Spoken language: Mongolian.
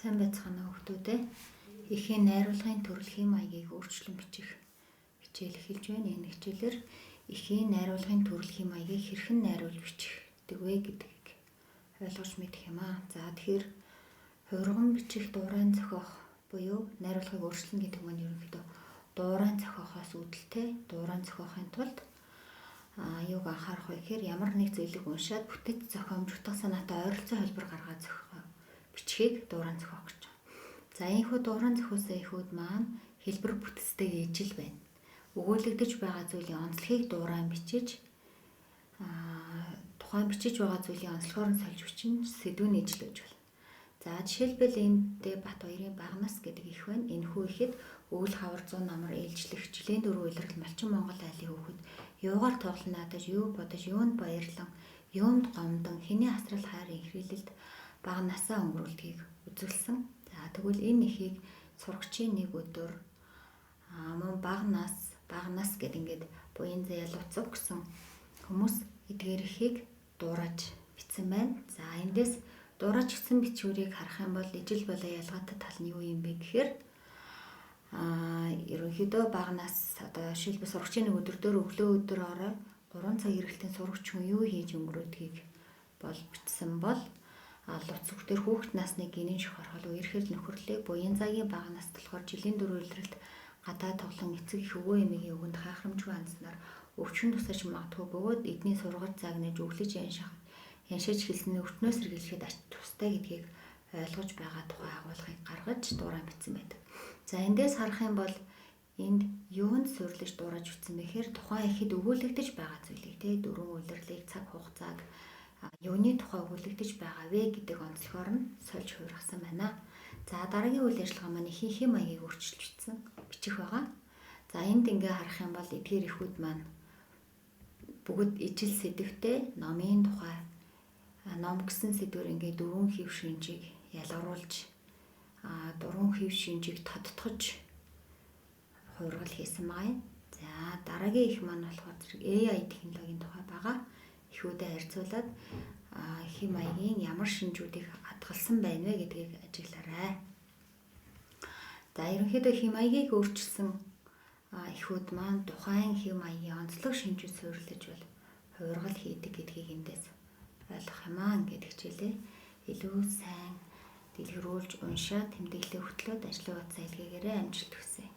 Сайн байцгаана уу хүмүүдээ. Эхийн найруулгын төрөлхийн маягийг өөрчлөн бичих хичээл эхэлж байна. Энэ хичээлээр эхийн найруулгын төрөлхийн маягийг хэрхэн найруулж бичихдэг вэ гэдгийг ойлгож мэдэх юм аа. За тэгэхээр хувирган бичих, дуурайн зохиох буюу найруулгыг өөрчлөн гэдэг нь ерөнхийдөө дуурайн зохиохоос үүдэлтэй. Дуурайн зохиохын тулд юуг анхаарах вэ гэхээр ямар нэг зүйлийг уншаад бүтэц зохиомж утга санаатай ойролцоо хэлбэр гаргаад бичгийг дуурайн зохиох гэж байна. За энэхүү дуурайн зохиосон эхүүд маань хэлбэр бүтэцтэй ижил байна. Өгүүлэгдэж байгаа зүйлийн онцлогийг дуурайн бичиж тухайн бичиж байгаа зүйлийн онцлогоор нь сольж бичнэ, сэдвүүн ижил гэж байна. За жишээлбэл энд Батбаярын Багнас гэдэг их байна. Энэхүү ихэд өвөл хавар 100 намар ээлжлэх жилийн дөрөв илрэл малчин Монгол айлын хүүхэд юугаар тоглонаадаж юу бодож юунд баярлан юунд гомдон хэний асрал хайрын ихрэлэлд бага насаа өнгөрүүлдгийг үзүүлсэн. За тэгвэл энэ ихийг сурагчийн нэг өдөр мөн багнас гэд ингээд буян зээл уцаг гэсэн хүмүүс эдгээр ихийг дуурайж бичсэн байна. За эндээс дуурайж бичсэн бичвэрийг харах юм бол ижил болоо ялгаатай тал нь юу юм бэ гэхээр ерөнхийдөө багнас одоо шилбэ сурагчийн нэг өдөр дөр өглөө өдөр орой 3 цаг эргэлтийн сурагч хүн юу хийж өнгөрөөдгийг бол бичсэн бол луцг дээр хүүхэд насны гинэн шохорхол үерхэл нөхөрлөг буян цагийн багнас болохоор жилийн дөрөв илрэлт гадаа тоглон эцэг их өвөө эмээгийн өгөнд хаахрамжгүй анзнаар өвчин тусаж магадгүй бөгөөд эдний сургаж загнаж өглөж яншиж хэлсэн өвчнөөс сэргийлэхэд ач тустай гэдгийг ойлгож байгаа тухай агуулгыг гаргаж дуурайн бичсэн байдаг. За эндээс харах юм бол энд юунд суйрлаж дуурайж бичсэн бэхээр тухайн ихэд өгүүлэгдэж байгаа зүйлийг дөрвөн үйлрлийг цаг хугацааг юуны тухай өгүүлэгдэж байгаа вэ гэдэг онцлогоор нь сольж хувиргасан байна. За дараагийн үйл ажиллагаа маань эхийн маягийг өөрчилж бичих байгаа. За энд ингээ харах юм бол эдгээр эхүүд маань бүгд ижил сэдвтэй номын тухай ном гэсэн сэдвэр ингээ дөрвөн хэв шинжийг ялгаруулж дөрвөн хэв шинжийг тодтогч хувиргал хийсэн байна. За дараагийн их маань болохоор AI технологийн тухай байгаа. Эхүүдэд харьцуулаад эхийн маягийн ямар шинжүүдийг хадгалсан байна вэ гэдгийг ажиглаарай. За ерөнхийдөө эхийн маягийг өөрчилсөн эхүүд маань тухайн эхийн маягийн онцлог шинжүүд суйрлаж бол хувиргал хийдэг гэдгийг эндээс ойлгох юм аа. Ингээд хичээлээ илүү сайн дэлгэрүүлж уншаад тэмдэглэлээ хөтлөөд ажлын утсаа илгээгээрэй. Амжилт хүсье.